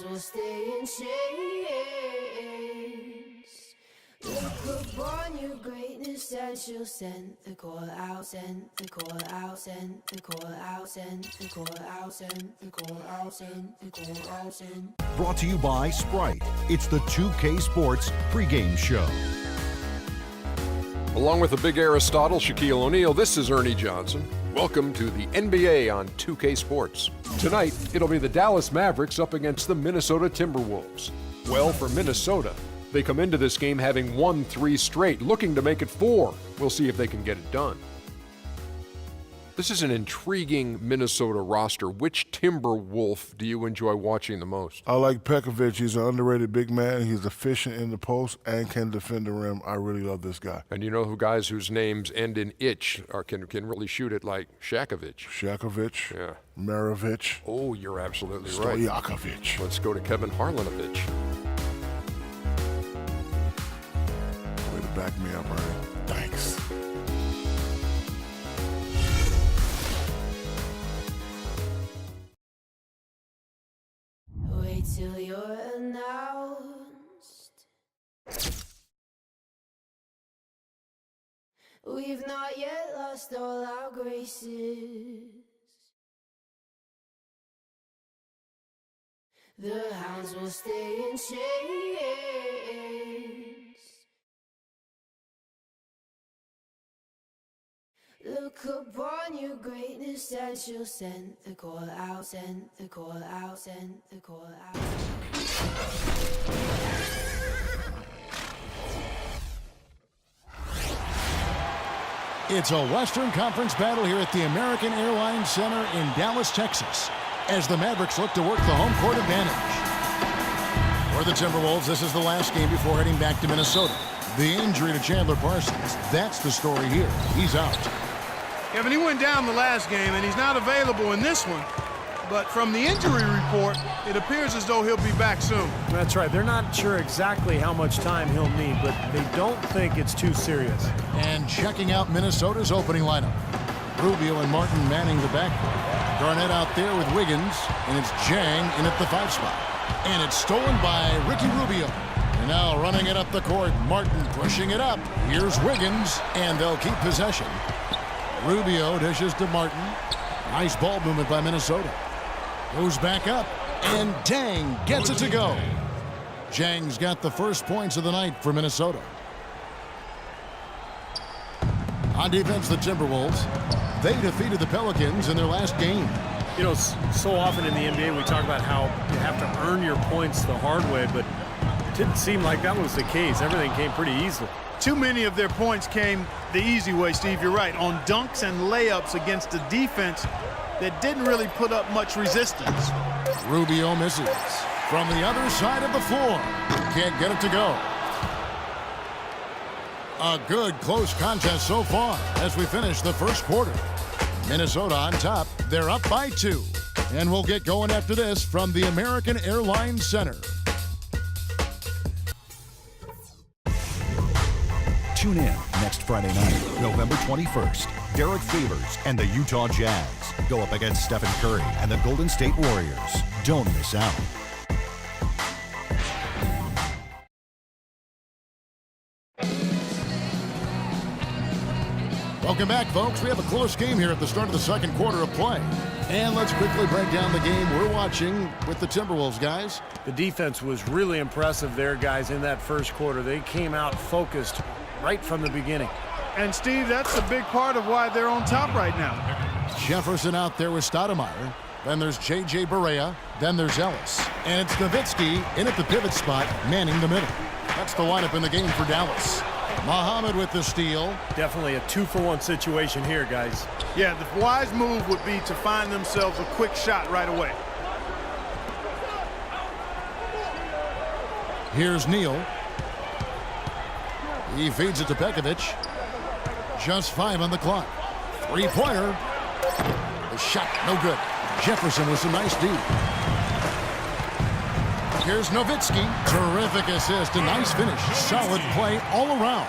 hounds will stay in chains. Look upon your greatness and she'll send the call out, send the call out, send the call out, send the call out, send the call out, send the call out, send. Brought to you by Sprite. It's the 2K Sports pregame show. Along with the big Aristotle, Shaquille O'Neal, this is Ernie Johnson. Welcome to the NBA on 2K Sports. Tonight, it'll be the Dallas Mavericks up against the Minnesota Timberwolves. Well, for Minnesota, they come into this game having won 3 straight, looking to make it 4. We'll see if they can get it done. This is an intriguing Minnesota roster. Which Timberwolf do you enjoy watching the most? I like Pekovic. He's an underrated big man. He's efficient in the post and can defend the rim. I really love this guy. And you know who guys whose names end in itch or can really shoot it like Shakovic? Shakovic. Yeah. Maravich. Oh, you're absolutely right. Stojakovic. Let's go to Kevin Harlanovich. Way to back me up, Ernie. Thanks. Wait till you're announced. We've not yet lost all our graces. The hounds will stay in chains. Look upon your greatness and she'll send the call out, send the call out, send the call out. It's a Western Conference battle here at the American Airlines Center in Dallas, Texas, as the Mavericks look to work the home court advantage. For the Timberwolves, this is the last game before heading back to Minnesota. The injury to Chandler Parsons, that's the story here. He's out. Kevin, he went down the last game, and he's not available in this one. But from the injury report, it appears as though he'll be back soon. That's right. They're not sure exactly how much time he'll need, but they don't think it's too serious. And checking out Minnesota's opening lineup. Rubio and Martin manning the backcourt. Garnett out there with Wiggins, and it's Jang in at the 5 spot. And it's stolen by Ricky Rubio. And now running it up the court, Martin pushing it up. Here's Wiggins, and they'll keep possession. Rubio dishes to Martin. Nice ball movement by Minnesota. Goes back up, and Jang gets it to go. Jang's got the first points of the night for Minnesota. On defense, the Timberwolves. They defeated the Pelicans in their last game. You know, so often in the NBA we talk about how you have to earn your points the hard way, but it didn't seem like that was the case. Everything came pretty easily. Too many of their points came the easy way, Steve. You're right, on dunks and layups against a defense that didn't really put up much resistance. Rubio misses. From the other side of the floor. Can't get it to go. A good close contest so far as we finish the first quarter. Minnesota on top. They're up by 2. And we'll get going after this from the American Airlines Center. Tune in next Friday night, November 21st. Derek Favors and the Utah Jazz go up against Stephen Curry and the Golden State Warriors. Don't miss out. Welcome back, folks. We have a close game here at the start of the second quarter of play. And let's quickly break down the game we're watching with the Timberwolves, guys. The defense was really impressive there, guys, in that first quarter. They came out focused right from the beginning. And, Steve, that's a big part of why they're on top right now. Jefferson out there with Stoudemire. Then there's J.J. Barea. Then there's Ellis. And it's Nowitzki in at the pivot spot, manning the middle. That's the lineup in the game for Dallas. Muhammad with the steal. Definitely a 2-for-1 situation here, guys. Yeah, the wise move would be to find themselves a quick shot right away. Here's Neal. He feeds it to Pekovic. Just 5 on the clock. 3-pointer. The shot, no good. Jefferson with some nice D. Here's Nowitzki. Terrific assist, a nice finish. Solid play all around.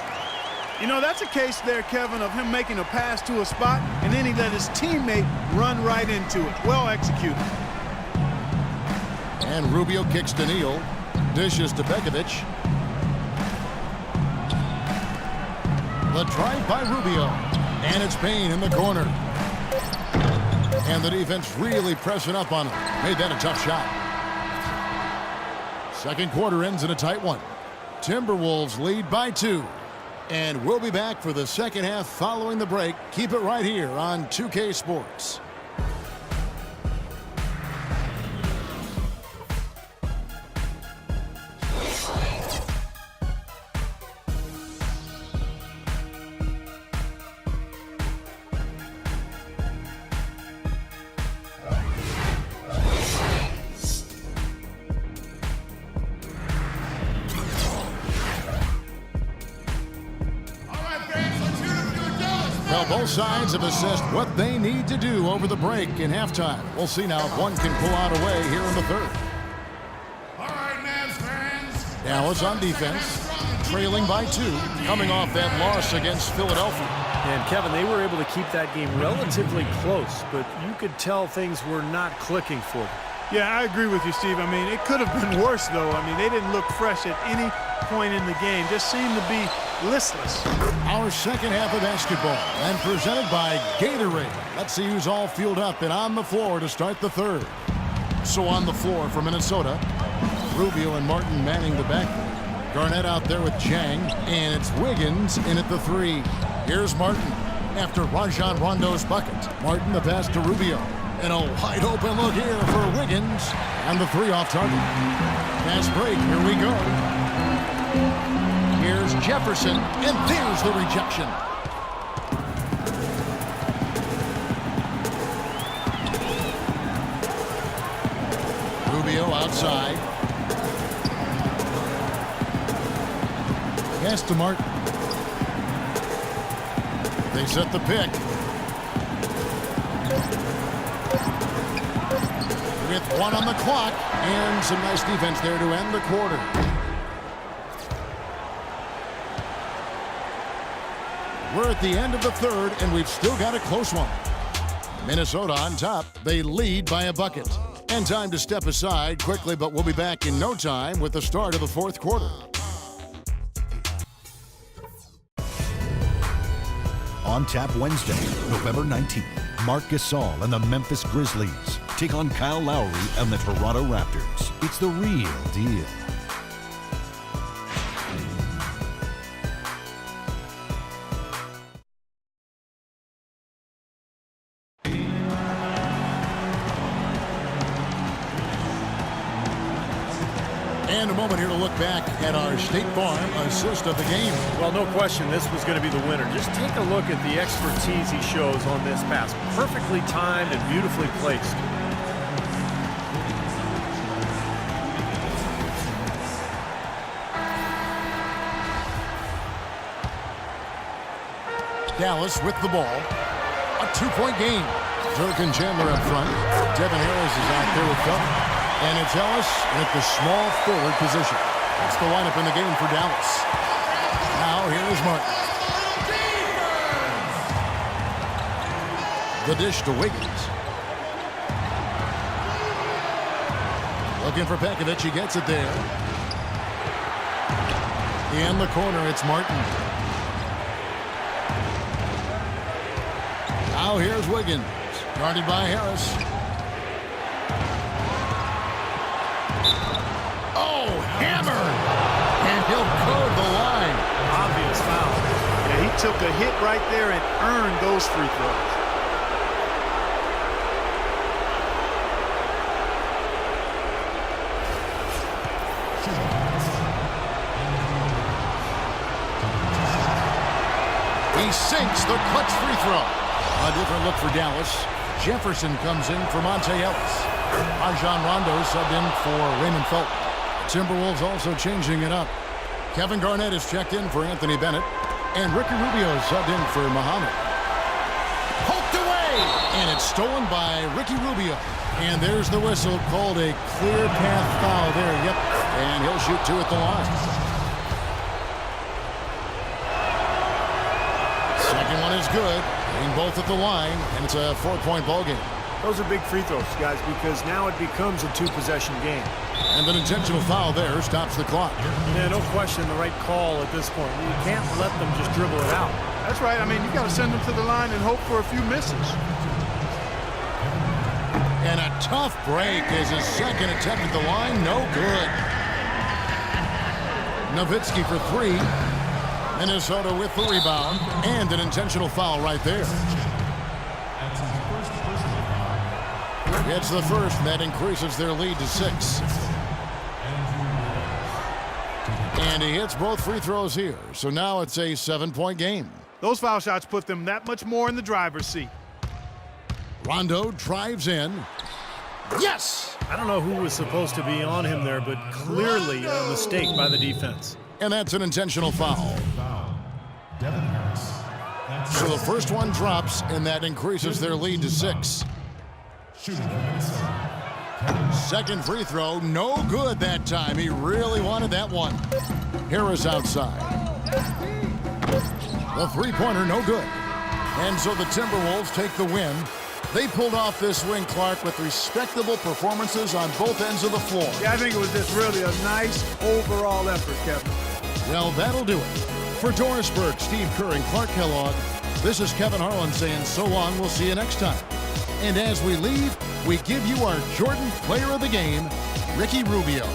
You know, that's a case there, Kevin, of him making a pass to a spot, and then he let his teammate run right into it. Well executed. And Rubio kicks to Neal. Dishes to Pekovic. The drive by Rubio. And it's Payne in the corner. And the defense really pressing up on him. Made that a tough shot. Second quarter ends in a tight one. Timberwolves lead by 2. And we'll be back for the second half following the break. Keep it right here on 2K Sports. Well, both sides have assessed what they need to do over the break in halftime. We'll see now if one can pull out a way here in the third. All right, Mavs fans. Dallas on defense, trailing by 2, coming off that loss against Philadelphia. And Kevin, they were able to keep that game relatively close, but you could tell things were not clicking for them. Yeah, I agree with you, Steve. I mean, it could have been worse, though. I mean, they didn't look fresh at any point in the game. Just seemed to be listless. Our second half of basketball, and presented by Gatorade. Let's see who's all fueled up and on the floor to start the third. So on the floor for Minnesota, Rubio and Martin manning the backcourt. Garnett out there with Chang, and it's Wiggins in at the 3. Here's Martin after Rajon Rondo's bucket. Martin the pass to Rubio. And a wide open look here for Wiggins. And the 3 off target. Fast break, here we go. Here's Jefferson, and there's the rejection. Rubio outside. Pass to Martin. They set the pick. With 1 on the clock, and some nice defense there to end the quarter. We're at the end of the third, and we've still got a close one. Minnesota on top. They lead by a bucket. And time to step aside quickly, but we'll be back in no time with the start of the fourth quarter. On tap Wednesday, November 19th, Marc Gasol and the Memphis Grizzlies take on Kyle Lowry and the Toronto Raptors. It's the real deal. And a moment here to look back at our State Farm assist of the game. Well, no question this was going to be the winner. Just take a look at the expertise he shows on this pass. Perfectly timed and beautifully placed. Dallas with the ball. A 2-point game. Dirk and Chandler up front. Devin Harris is out there with Felton. And it's Ellis at the small forward position. That's the lineup in the game for Dallas. Now here is Martin. The dish to Wiggins. Looking for Pekovic. He gets it there. In the corner, it's Martin. Now here's Wiggins. Guarded by Harris. Oh, hammer! And he'll code the line. Obvious foul. Yeah, he took a hit right there and earned those free throws. He sinks the clutch free throw. A different look for Dallas. Jefferson comes in for Monte Ellis. Rajon Rondo subbed in for Raymond Felton. Timberwolves also changing it up. Kevin Garnett is checked in for Anthony Bennett. And Ricky Rubio is subbed in for Muhammad. Poked away! And it's stolen by Ricky Rubio. And there's the whistle, called a clear path foul there. Yep. And he'll shoot 2 at the line. Second one is good. Hitting both at the line. And it's a 4-point ball game. Those are big free throws, guys, because now it becomes a two-possession game. And an intentional foul there stops the clock. Yeah, no question, the right call at this point. You can't let them just dribble it out. That's right. I mean, you got to send them to the line and hope for a few misses. And a tough break as his second attempt at the line. No good. Nowitzki for three. Minnesota with the rebound. And an intentional foul right there. It's the first, and that increases their lead to 6. And he hits both free throws here. So now it's a 7-point game. Those foul shots put them that much more in the driver's seat. Rondo drives in. Yes! I don't know who was supposed to be on him there, but clearly a mistake by the defense. And that's an intentional foul. So the first one drops, and that increases their lead to 6. Second free throw, no good that time. He really wanted that one. Harris outside. The three-pointer, no good. And so the Timberwolves take the win. They pulled off this win, Clark, with respectable performances on both ends of the floor. Yeah, I think it was just really a nice overall effort, Kevin. Well, that'll do it. For Doris Burke, Steve Kerr, and Clark Kellogg, this is Kevin Harlan saying so long. We'll see you next time. And as we leave, we give you our Jordan Player of the Game, Ricky Rubio.